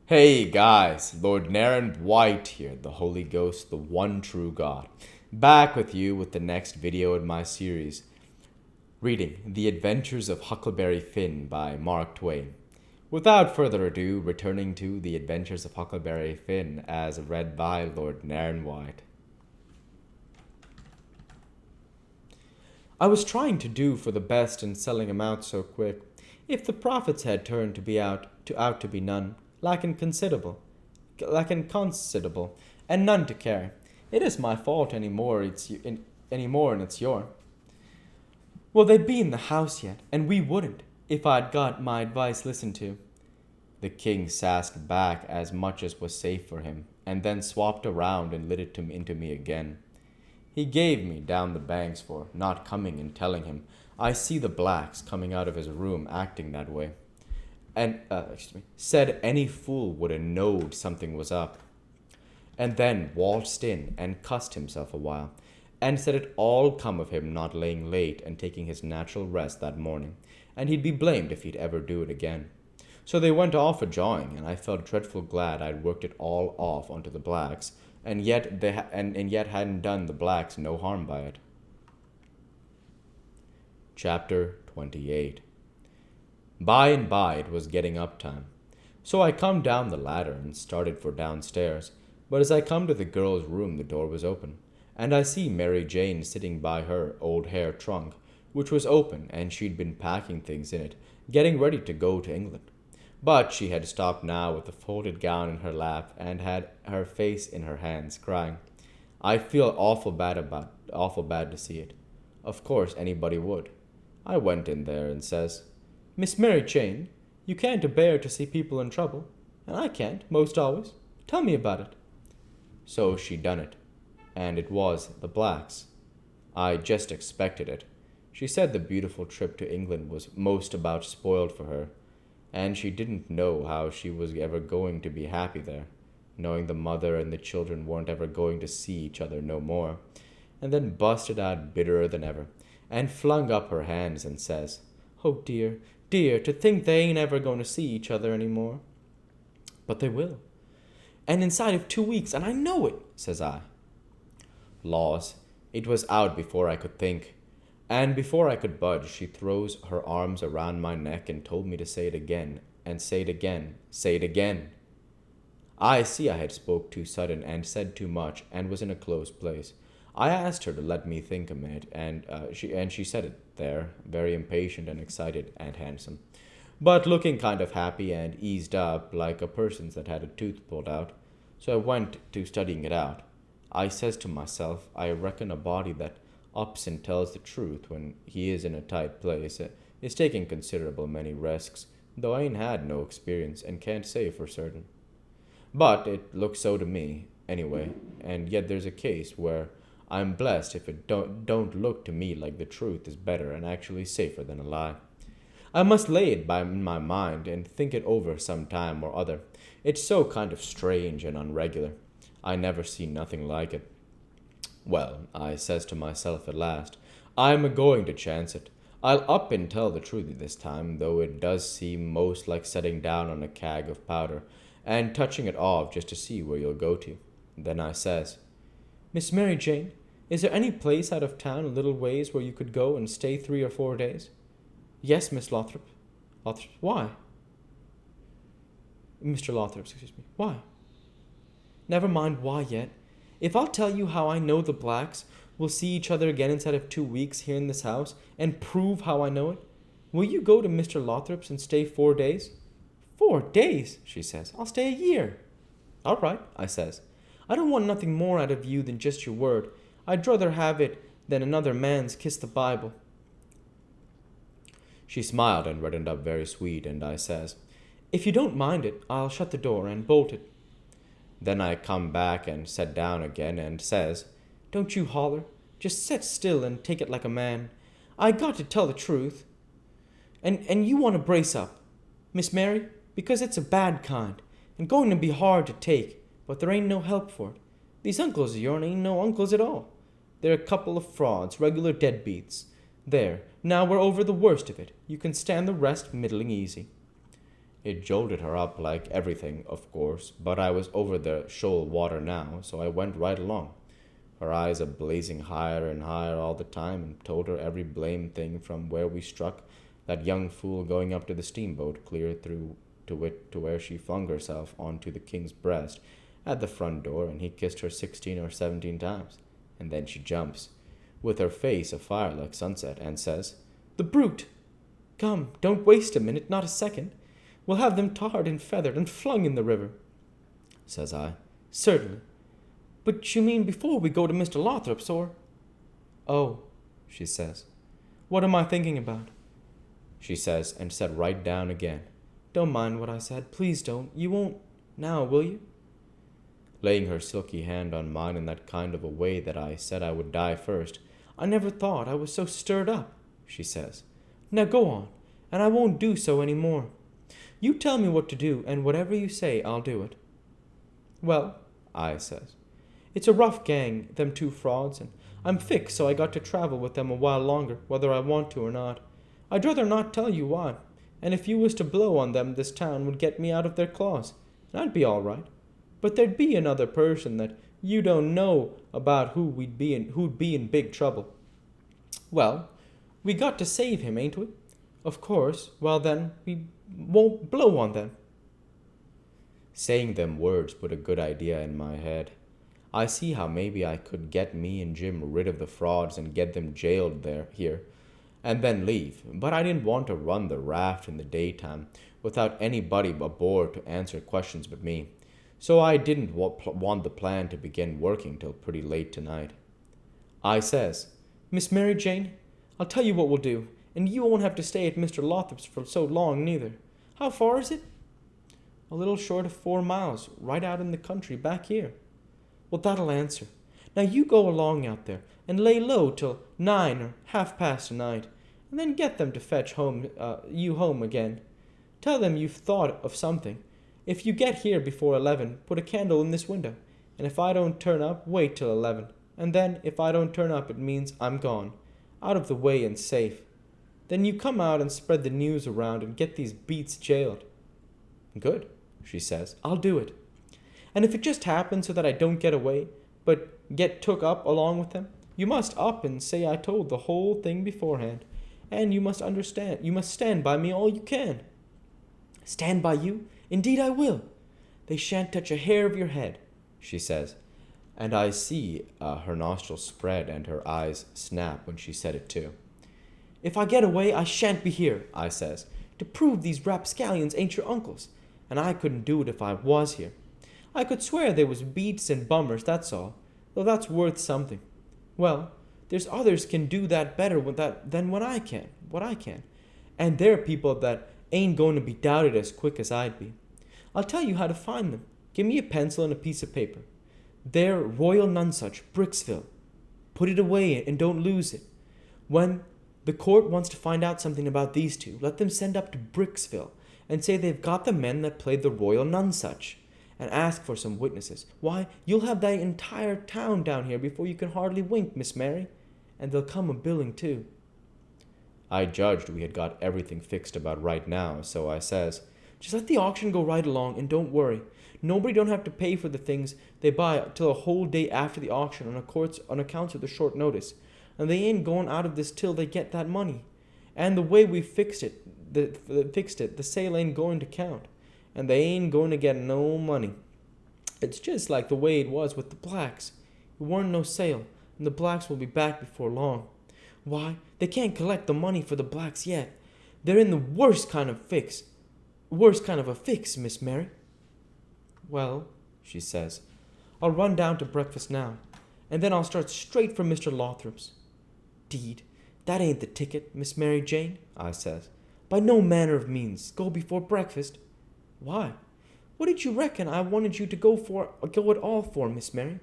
Hey guys, Lord Naren White here, the Holy Ghost, the one true God, back with you with the next video in my series, reading The Adventures of Huckleberry Finn by Mark Twain. Without further ado, returning to The Adventures of Huckleberry Finn as read by Lord Naren White. I was trying to do for the best in selling 'em out so quick. If the profits had turned to be out to be none, lacking considerable, and none to carry, it is my fault any more. And it's your. Well, they'd be in the house yet, and we wouldn't, if I'd got my advice listened to. The king sassed back as much as was safe for him, and then swapped around and lit it into me again. He gave me down the banks for not coming and telling him I see the blacks coming out of his room acting that way. And, said any fool would have knowed something was up. And then waltzed in and cussed himself a while, and said it all come of him not laying late and taking his natural rest that morning, and he'd be blamed if he'd ever do it again. So they went off a jawing, and I felt dreadful glad I'd worked it all off onto the blacks, and yet hadn't done the blacks no harm by it. Chapter 28. By and by it was getting up time, so I come down the ladder and started for downstairs, but as I come to the girl's room the door was open, and I see Mary Jane sitting by her old hair trunk, which was open, and she'd been packing things in it, getting ready to go to England. But she had stopped now with the folded gown in her lap and had her face in her hands, crying. I feel awful bad to see it. Of course anybody would. I went in there and says, Miss Mary Jane, you can't bear to see people in trouble, and I can't, most always. Tell me about it. So she done it, and it was the blacks. I just expected it. She said the beautiful trip to England was most about spoiled for her, and she didn't know how she was ever going to be happy there, knowing the mother and the children weren't ever going to see each other no more, and then busted out bitterer than ever, and flung up her hands and says, Oh dear, dear, to think they ain't ever going to see each other any more. But they will. And inside of 2 weeks, and I know it, says I. Laws, it was out before I could think. And before I could budge, she throws her arms around my neck and told me to say it again, and say it again, say it again. I see I had spoke too sudden and said too much and was in a close place. I asked her to let me think a minute, and she said it there, very impatient and excited and handsome, but looking kind of happy and eased up like a person's that had a tooth pulled out. So I went to studying it out. I says to myself, I reckon a body that ups and tells the truth when he is in a tight place is taking considerable many risks, though I ain't had no experience and can't say for certain. But it looks so to me, anyway, and yet there's a case where I'm blessed if it don't look to me like the truth is better and actually safer than a lie. I must lay it in my mind and think it over some time or other. It's so kind of strange and unregular. I never seen nothing like it. Well, I says to myself at last, I'm a-going to chance it. I'll up and tell the truth this time, though it does seem most like setting down on a kag of powder and touching it off just to see where you'll go to. Then I says, Miss Mary Jane, is there any place out of town a little ways where you could go and stay 3 or 4 days? Yes, Miss Lothrop. Lothrop, why? Mr. Lothrop, excuse me. Why? Never mind why yet. If I'll tell you how I know the blacks will see each other again inside of 2 weeks here in this house, and prove how I know it, will you go to Mr. Lothrop's and stay 4 days? 4 days, she says. I'll stay a year. All right, I says. I don't want nothing more out of you than just your word. I'd rather have it than another man's kiss the Bible. She smiled and reddened up very sweet, and I says, If you don't mind it, I'll shut the door and bolt it. Then I come back and set down again and says, Don't you holler. Just set still and take it like a man. I got to tell the truth. And you want to brace up, Miss Mary, because it's a bad kind, and going to be hard to take, but there ain't no help for it. These uncles of yourn ain't no uncles at all. They're a couple of frauds, regular deadbeats. There, now we're over the worst of it. You can stand the rest middling easy. It jolted her up like everything, of course, but I was over the shoal water now, so I went right along. Her eyes a blazing higher and higher all the time, and told her every blame thing from where we struck that young fool going up to the steamboat clear through to where she flung herself onto the king's breast at the front door, and he kissed her 16 or 17 times. And then she jumps, with her face afire like sunset, and says, "The brute! Come, don't waste a minute, not a second. We'll have them tarred and feathered and flung in the river." Says I, "Certainly. But you mean before we go to Mr. Lothrop's, or—" "Oh," she says, "what am I thinking about?" She says, and sat right down again. "Don't mind what I said. Please don't. You won't now, will you?" Laying her silky hand on mine in that kind of a way that I said I would die first. "I never thought I was so stirred up," she says. "Now go on, and I won't do so any more. You tell me what to do, and whatever you say, I'll do it." "Well," I says, "it's a rough gang, them two frauds, and I'm fixed so I got to travel with them a while longer, whether I want to or not. I'd rather not tell you why, and if you was to blow on them this town would get me out of their claws, and I'd be all right. But there'd be another person that you don't know about who'd be in big trouble. Well, we got to save him, ain't we? Of course. Well then, we won't blow on them." Saying them words put a good idea in my head. I see how maybe I could get me and Jim rid of the frauds and get them jailed here, and then leave. But I didn't want to run the raft in the daytime without anybody aboard to answer questions but me. So I didn't want the plan to begin working till pretty late tonight. I says, "Miss Mary Jane, I'll tell you what we'll do, and you won't have to stay at Mr. Lothrop's for so long neither. How far is it?" "A little short of 4 miles, right out in the country back here." "Well, that'll answer. Now you go along out there and lay low till 9 or half-past tonight, and then get them to fetch you home again. Tell them you've thought of something. If you get here before 11, put a candle in this window, and if I don't turn up, wait till 11. And then, if I don't turn up, it means I'm gone, out of the way and safe. Then you come out and spread the news around and get these beats jailed." "Good," she says. "I'll do it. And if it just happens so that I don't get away, but get took up along with them, you must up and say I told the whole thing beforehand, and you must stand by me all you can." "Stand by you? Indeed I will. They shan't touch a hair of your head," she says, and I see her nostrils spread and her eyes snap when she said it too. "If I get away, I shan't be here," I says, "to prove these rapscallions ain't your uncles, and I couldn't do it if I was here. I could swear they was beats and bummers, that's all, though that's worth something. Well, there's others can do that better than what I can, and they're people that ain't going to be doubted as quick as I'd be. I'll tell you how to find them. Give me a pencil and a piece of paper. They're Royal Nonsuch, Bricksville. Put it away and don't lose it. When the court wants to find out something about these two, let them send up to Bricksville and say they've got the men that played the Royal Nonsuch, and ask for some witnesses. Why, you'll have that entire town down here before you can hardly wink, Miss Mary, and they'll come a-billing too." I judged we had got everything fixed about right now, so I says, "Just let the auction go right along, and don't worry. Nobody don't have to pay for the things they buy till a whole day after the auction on account of the short notice, and they ain't going out of this till they get that money. And the way we fixed it, the sale ain't going to count, and they ain't going to get no money. It's just like the way it was with the blacks. It weren't no sale, and the blacks will be back before long. Why, they can't collect the money for the blacks yet. They're in the worst kind of a fix, Miss Mary." "Well," she says, "I'll run down to breakfast now, and then I'll start straight for Mr. Lothrop's." "'Deed, that ain't the ticket, Miss Mary Jane," I says. "By no manner of means go before breakfast." "Why? What did you reckon I wanted you to go at all for, Miss Mary?"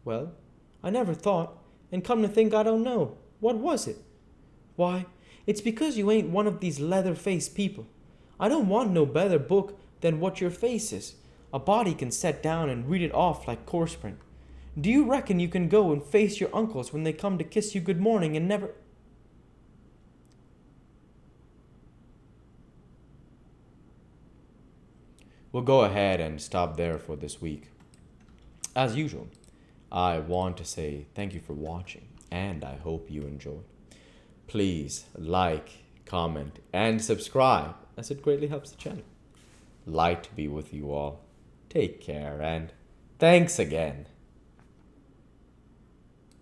"Well, I never thought, and come to think I don't know. What was it?" "Why, it's because you ain't one of these leather-faced people. I don't want no better book than what your face is. A body can set down and read it off like coarse print. Do you reckon you can go and face your uncles when they come to kiss you good morning and never—" we'll go ahead and stop there for this week. As usual, I want to say thank you for watching, and I hope you enjoyed. Please like, comment, and subscribe, as it greatly helps the channel. Light be with you all. Take care, and thanks again.